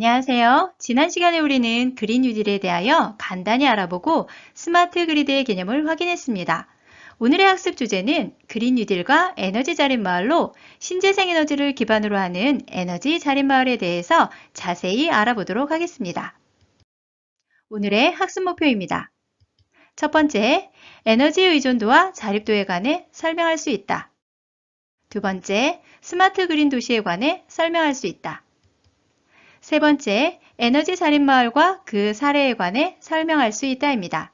안녕하세요. 지난 시간에 우리는 그린 뉴딜에 대하여 간단히 알아보고 스마트 그리드의 개념을 확인했습니다. 오늘의 학습 주제는 그린 뉴딜과 에너지 자립 마을로 신재생 에너지를 기반으로 하는 에너지 자립 마을에 대해서 자세히 알아보도록 하겠습니다. 오늘의 학습 목표입니다. 첫 번째, 에너지 의존도와 자립도에 관해 설명할 수 있다. 두 번째, 스마트 그린 도시에 관해 설명할 수 있다. 세 번째, 에너지 자립 마을과 그 사례에 관해 설명할 수 있다입니다.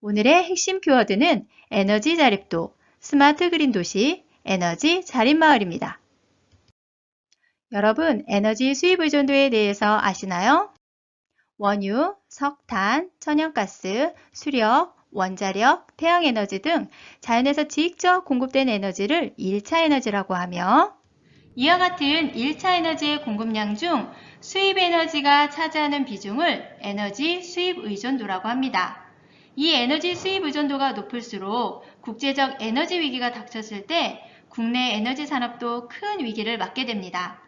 오늘의 핵심 키워드는 에너지 자립도, 스마트 그린 도시, 에너지 자립 마을입니다. 여러분, 에너지 수입 의존도에 대해서 아시나요? 원유, 석탄, 천연가스, 수력, 원자력, 태양에너지 등 자연에서 직접 공급된 에너지를 1차 에너지라고 하며 이와 같은 1차 에너지의 공급량 중 수입 에너지가 차지하는 비중을 에너지 수입 의존도라고 합니다. 이 에너지 수입 의존도가 높을수록 국제적 에너지 위기가 닥쳤을 때 국내 에너지 산업도 큰 위기를 맞게 됩니다.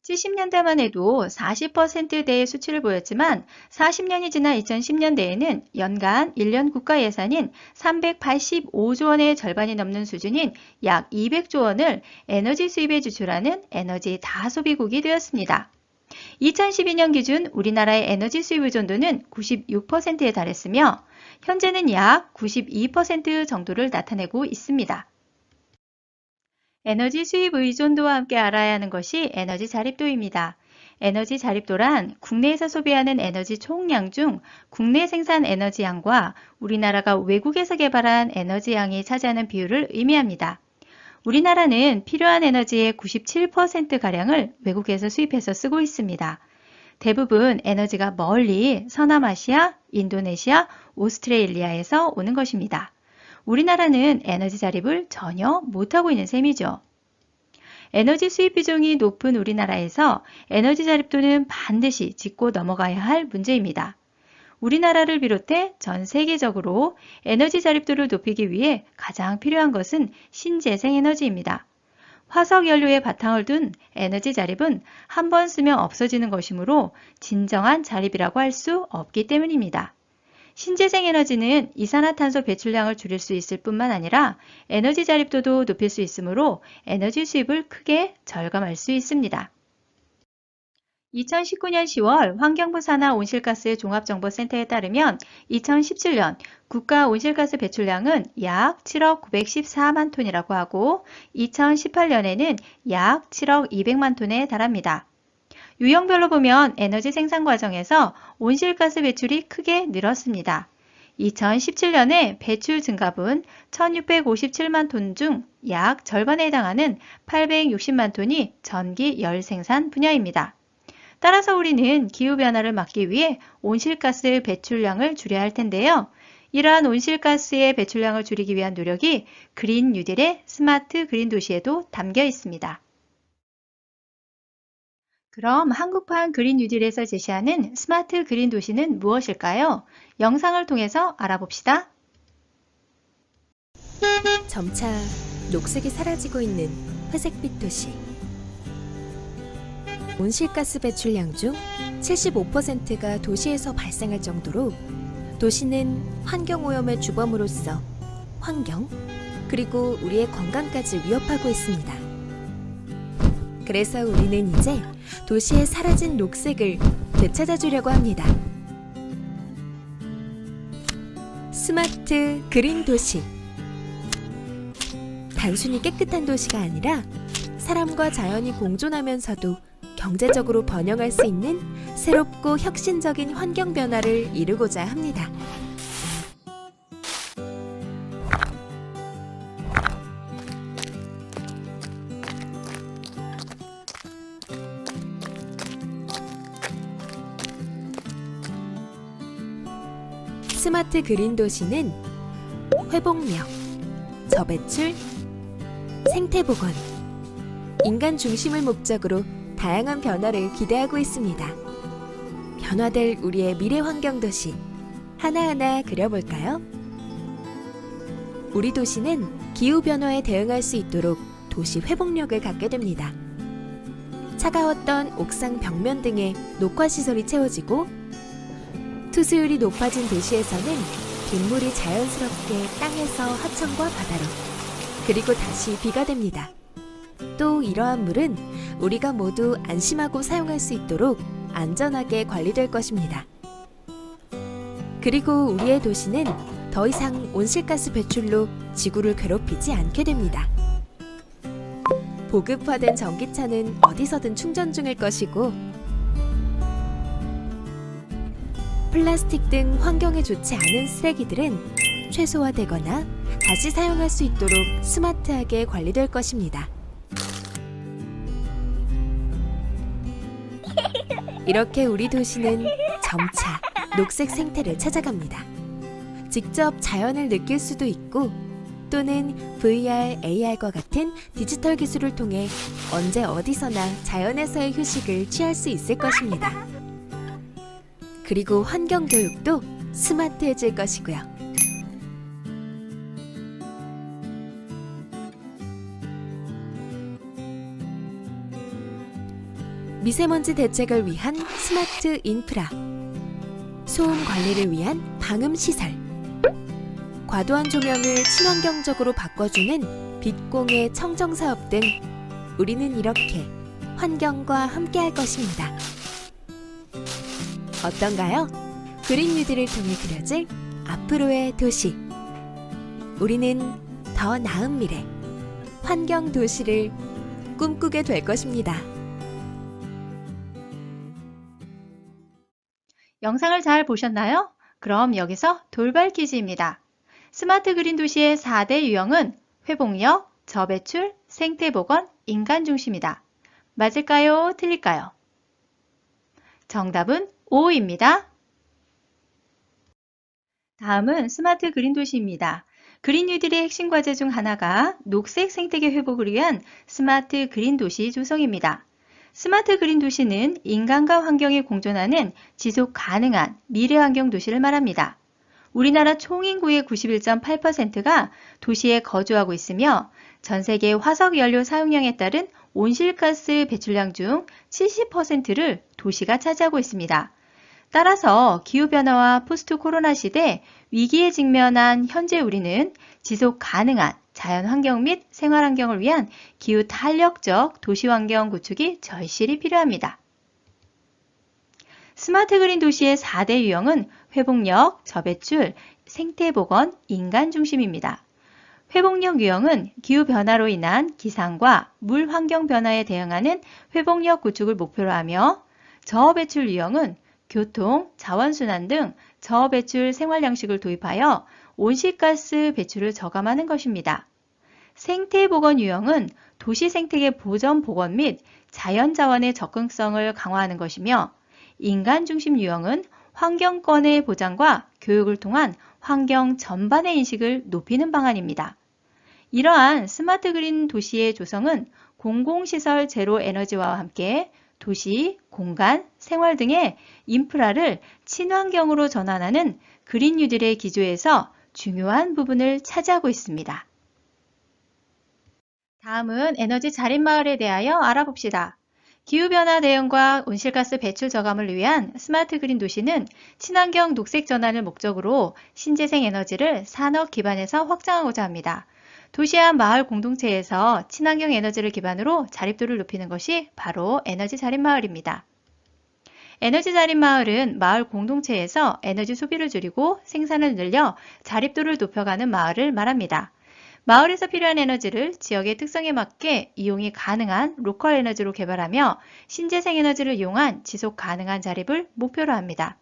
70년대만 해도 40%대의 수치를 보였지만 40년이 지난 2010년대에는 연간 1년 국가 예산인 385조 원의 절반이 넘는 수준인 약 200조 원을 에너지 수입에 지출하는 에너지 다소비국이 되었습니다. 2012년 기준 우리나라의 에너지 수입 의존도는 96%에 달했으며 현재는 약 92% 정도를 나타내고 있습니다. 에너지 수입 의존도와 함께 알아야 하는 것이 에너지 자립도입니다. 에너지 자립도란 국내에서 소비하는 에너지 총량 중 국내 생산 에너지양과 우리나라가 외국에서 개발한 에너지양이 차지하는 비율을 의미합니다. 우리나라는 필요한 에너지의 97%가량을 외국에서 수입해서 쓰고 있습니다. 대부분 에너지가 멀리 서남아시아, 인도네시아, 오스트레일리아에서 오는 것입니다. 우리나라는 에너지 자립을 전혀 못하고 있는 셈이죠. 에너지 수입 비중이 높은 우리나라에서 에너지 자립도는 반드시 짚고 넘어가야 할 문제입니다. 우리나라를 비롯해 전 세계적으로 에너지 자립도를 높이기 위해 가장 필요한 것은 신재생 에너지입니다. 화석 연료에 바탕을 둔 에너지 자립은 한 번 쓰면 없어지는 것이므로 진정한 자립이라고 할 수 없기 때문입니다. 신재생 에너지는 이산화탄소 배출량을 줄일 수 있을 뿐만 아니라 에너지 자립도도 높일 수 있으므로 에너지 수입을 크게 절감할 수 있습니다. 2019년 10월 환경부 산하 온실가스 종합정보센터에 따르면 2017년 국가 온실가스 배출량은 약 7억 914만 톤이라고 하고 2018년에는 약 7억 200만 톤에 달합니다. 유형별로 보면 에너지 생산 과정에서 온실가스 배출이 크게 늘었습니다. 2017년에 배출 증가분 1657만 톤 중 약 절반에 해당하는 860만 톤이 전기 열 생산 분야입니다. 따라서 우리는 기후변화를 막기 위해 온실가스 배출량을 줄여야 할 텐데요. 이러한 온실가스의 배출량을 줄이기 위한 노력이 그린 뉴딜의 스마트 그린 도시에도 담겨 있습니다. 그럼 한국판 그린 뉴딜에서 제시하는 스마트 그린 도시는 무엇일까요? 영상을 통해서 알아봅시다. 점차 녹색이 사라지고 있는 회색빛 도시. 온실가스 배출량 중 75%가 도시에서 발생할 정도로 도시는 환경오염의 주범으로서 환경, 그리고 우리의 건강까지 위협하고 있습니다. 그래서 우리는 이제 도시에 사라진 녹색을 되찾아주려고 합니다. 스마트 그린 도시. 단순히 깨끗한 도시가 아니라 사람과 자연이 공존하면서도 경제적으로 번영할 수 있는 새롭고 혁신적인 환경 변화를 이루고자 합니다. 스마트 그린 도시는 회복력, 저배출, 생태보건, 인간 중심을 목적으로 다양한 변화를 기대하고 있습니다. 변화될 우리의 미래 환경 도시 하나하나 그려볼까요? 우리 도시는 기후변화에 대응할 수 있도록 도시 회복력을 갖게 됩니다. 차가웠던 옥상 벽면 등에 녹화시설이 채워지고 투수율이 높아진 도시에서는 빗물이 자연스럽게 땅에서 하천과 바다로 그리고 다시 비가 됩니다. 또 이러한 물은 우리가 모두 안심하고 사용할 수 있도록 안전하게 관리될 것입니다. 그리고 우리의 도시는 더 이상 온실가스 배출로 지구를 괴롭히지 않게 됩니다. 보급화된 전기차는 어디서든 충전 중일 것이고 플라스틱 등 환경에 좋지 않은 쓰레기들은 최소화되거나 다시 사용할 수 있도록 스마트하게 관리될 것입니다. 이렇게 우리 도시는 점차 녹색 생태를 찾아갑니다. 직접 자연을 느낄 수도 있고 또는 VR, AR과 같은 디지털 기술을 통해 언제 어디서나 자연에서의 휴식을 취할 수 있을 것입니다. 그리고 환경 교육도 스마트해질 것이고요. 미세먼지 대책을 위한 스마트 인프라, 소음 관리를 위한 방음 시설, 과도한 조명을 친환경적으로 바꿔주는 빛공해 청정 사업 등 우리는 이렇게 환경과 함께할 것입니다. 어떤가요? 그린 뉴딜을 통해 그려질 앞으로의 도시. 우리는 더 나은 미래, 환경 도시를 꿈꾸게 될 것입니다. 영상을 잘 보셨나요? 그럼 여기서 돌발 퀴즈입니다. 스마트 그린 도시의 4대 유형은 회복력, 저배출, 생태보건, 인간 중심이다. 맞을까요? 틀릴까요? 정답은 O입니다. 다음은 스마트 그린 도시입니다. 그린 뉴딜의 핵심 과제 중 하나가 녹색 생태계 회복을 위한 스마트 그린 도시 조성입니다. 스마트 그린 도시는 인간과 환경이 공존하는 지속 가능한 미래 환경 도시를 말합니다. 우리나라 총인구의 91.8%가 도시에 거주하고 있으며 전 세계 화석 연료 사용량에 따른 온실가스 배출량 중 70%를 도시가 차지하고 있습니다. 따라서 기후변화와 포스트 코로나 시대 위기에 직면한 현재 우리는 지속 가능한 자연환경 및 생활환경을 위한 기후 탄력적 도시환경 구축이 절실히 필요합니다. 스마트 그린 도시의 4대 유형은 회복력, 저배출, 생태보건, 인간 중심입니다. 회복력 유형은 기후변화로 인한 기상과 물 환경 변화에 대응하는 회복력 구축을 목표로 하며 저배출 유형은 교통, 자원순환 등 저배출 생활 양식을 도입하여 온실가스 배출을 저감하는 것입니다. 생태보건 유형은 도시 생태계 보전 보건 및 자연자원의 접근성을 강화하는 것이며 인간 중심 유형은 환경권의 보장과 교육을 통한 환경 전반의 인식을 높이는 방안입니다. 이러한 스마트 그린 도시의 조성은 공공시설 제로 에너지화와 함께 도시, 공간, 생활 등의 인프라를 친환경으로 전환하는 그린 뉴딜의 기조에서 중요한 부분을 차지하고 있습니다. 다음은 에너지 자립마을에 대하여 알아봅시다. 기후변화 대응과 온실가스 배출 저감을 위한 스마트 그린 도시는 친환경 녹색 전환을 목적으로 신재생 에너지를 산업 기반에서 확장하고자 합니다. 도시와 마을 공동체에서 친환경 에너지를 기반으로 자립도를 높이는 것이 바로 에너지 자립마을입니다. 에너지 자립마을은 마을 공동체에서 에너지 소비를 줄이고 생산을 늘려 자립도를 높여가는 마을을 말합니다. 마을에서 필요한 에너지를 지역의 특성에 맞게 이용이 가능한 로컬 에너지로 개발하며 신재생 에너지를 이용한 지속 가능한 자립을 목표로 합니다.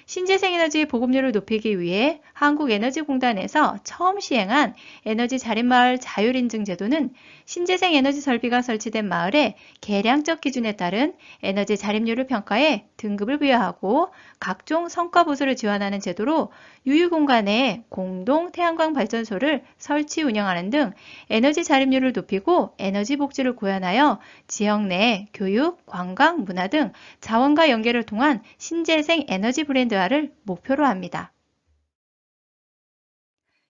신재생 에너지의 보급률을 높이기 위해 한국에너지공단에서 처음 시행한 에너지 자립마을 자율인증 제도는 신재생 에너지 설비가 설치된 마을에 계량적 기준에 따른 에너지 자립률을 평가해 등급을 부여하고 각종 성과 보수를 지원하는 제도로 유휴공간에 공동 태양광 발전소를 설치 운영하는 등 에너지 자립률을 높이고 에너지 복지를 구현하여 지역 내 교육, 관광, 문화 등 자원과 연계를 통한 신재생 에너지 브랜드화를 목표로 합니다.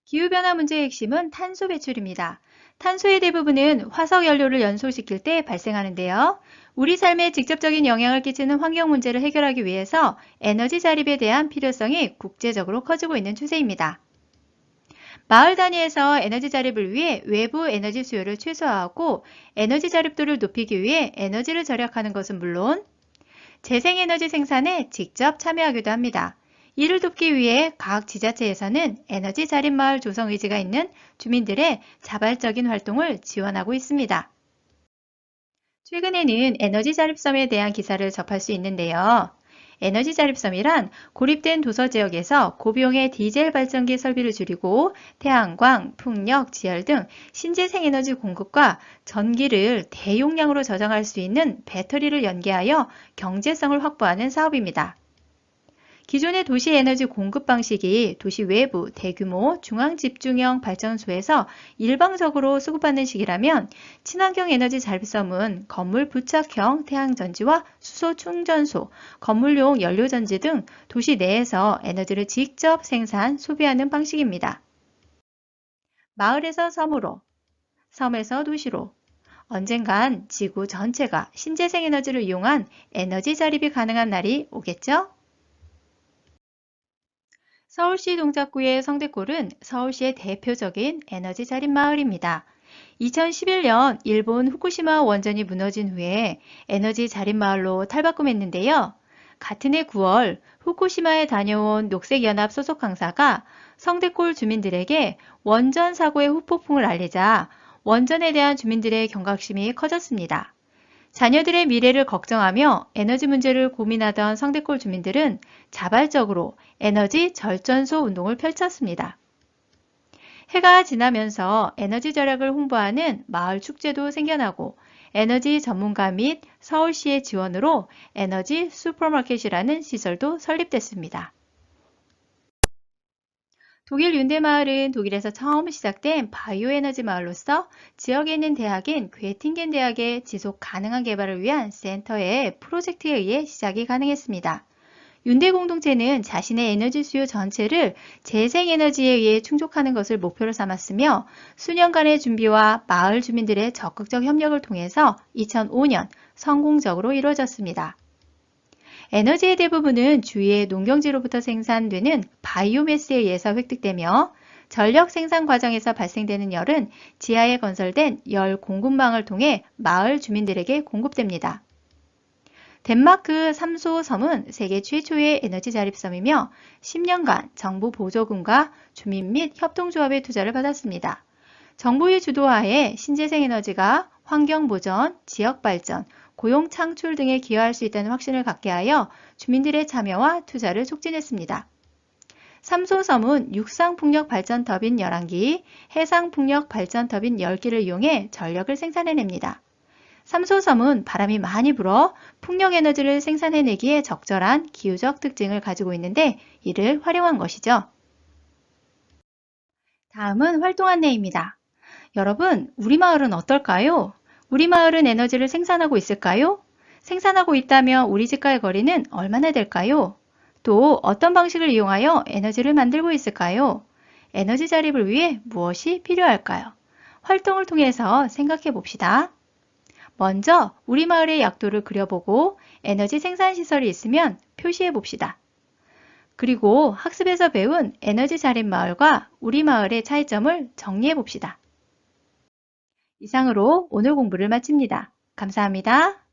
기후변화 문제의 핵심은 탄소 배출입니다. 탄소의 대부분은 화석 연료를 연소시킬 때 발생하는데요. 우리 삶에 직접적인 영향을 끼치는 환경 문제를 해결하기 위해서 에너지 자립에 대한 필요성이 국제적으로 커지고 있는 추세입니다. 마을 단위에서 에너지 자립을 위해 외부 에너지 수요를 최소화하고 에너지 자립도를 높이기 위해 에너지를 절약하는 것은 물론 재생에너지 생산에 직접 참여하기도 합니다. 이를 돕기 위해 각 지자체에서는 에너지 자립 마을 조성 의지가 있는 주민들의 자발적인 활동을 지원하고 있습니다. 최근에는 에너지 자립섬에 대한 기사를 접할 수 있는데요. 에너지 자립섬이란 고립된 도서 지역에서 고비용의 디젤 발전기 설비를 줄이고 태양광, 풍력, 지열 등 신재생 에너지 공급과 전기를 대용량으로 저장할 수 있는 배터리를 연계하여 경제성을 확보하는 사업입니다. 기존의 도시 에너지 공급 방식이 도시 외부 대규모 중앙집중형 발전소에서 일방적으로 수급받는 식이라면 친환경 에너지 자립섬은 건물 부착형 태양전지와 수소 충전소, 건물용 연료전지 등 도시 내에서 에너지를 직접 생산, 소비하는 방식입니다. 마을에서 섬으로, 섬에서 도시로 언젠간 지구 전체가 신재생 에너지를 이용한 에너지 자립이 가능한 날이 오겠죠? 서울시 동작구의 성대골은 서울시의 대표적인 에너지 자립 마을입니다. 2011년 일본 후쿠시마 원전이 무너진 후에 에너지 자립 마을로 탈바꿈했는데요. 같은 해 9월 후쿠시마에 다녀온 녹색연합 소속 강사가 성대골 주민들에게 원전 사고의 후폭풍을 알리자 원전에 대한 주민들의 경각심이 커졌습니다. 자녀들의 미래를 걱정하며 에너지 문제를 고민하던 성대골 주민들은 자발적으로 에너지 절전소 운동을 펼쳤습니다. 해가 지나면서 에너지 절약을 홍보하는 마을 축제도 생겨나고 에너지 전문가 및 서울시의 지원으로 에너지 슈퍼마켓이라는 시설도 설립됐습니다. 독일 윤대마을은 독일에서 처음 시작된 바이오 에너지 마을로서 지역에 있는 대학인 괴팅겐 대학의 지속 가능한 개발을 위한 센터의 프로젝트에 의해 시작이 가능했습니다. 윤대 공동체는 자신의 에너지 수요 전체를 재생에너지에 의해 충족하는 것을 목표로 삼았으며 수년간의 준비와 마을 주민들의 적극적 협력을 통해서 2005년 성공적으로 이루어졌습니다. 에너지의 대부분은 주위의 농경지로부터 생산되는 바이오매스에 의해서 획득되며 전력 생산 과정에서 발생되는 열은 지하에 건설된 열 공급망을 통해 마을 주민들에게 공급됩니다. 덴마크 삼소섬은 세계 최초의 에너지 자립섬이며 10년간 정부 보조금과 주민 및 협동조합의 투자를 받았습니다. 정부의 주도하에 신재생 에너지가 환경 보전, 지역 발전, 고용 창출 등에 기여할 수 있다는 확신을 갖게 하여 주민들의 참여와 투자를 촉진했습니다. 삼소섬은 육상풍력 발전 터빈 11기, 해상풍력 발전 터빈 10기를 이용해 전력을 생산해냅니다. 삼소섬은 바람이 많이 불어 풍력 에너지를 생산해내기에 적절한 기후적 특징을 가지고 있는데 이를 활용한 것이죠. 다음은 활동 안내입니다. 여러분, 우리 마을은 어떨까요? 우리 마을은 에너지를 생산하고 있을까요? 생산하고 있다면 우리 집과의 거리는 얼마나 될까요? 또 어떤 방식을 이용하여 에너지를 만들고 있을까요? 에너지 자립을 위해 무엇이 필요할까요? 활동을 통해서 생각해 봅시다. 먼저 우리 마을의 약도를 그려보고 에너지 생산 시설이 있으면 표시해 봅시다. 그리고 학습에서 배운 에너지 자립 마을과 우리 마을의 차이점을 정리해 봅시다. 이상으로 오늘 공부를 마칩니다. 감사합니다.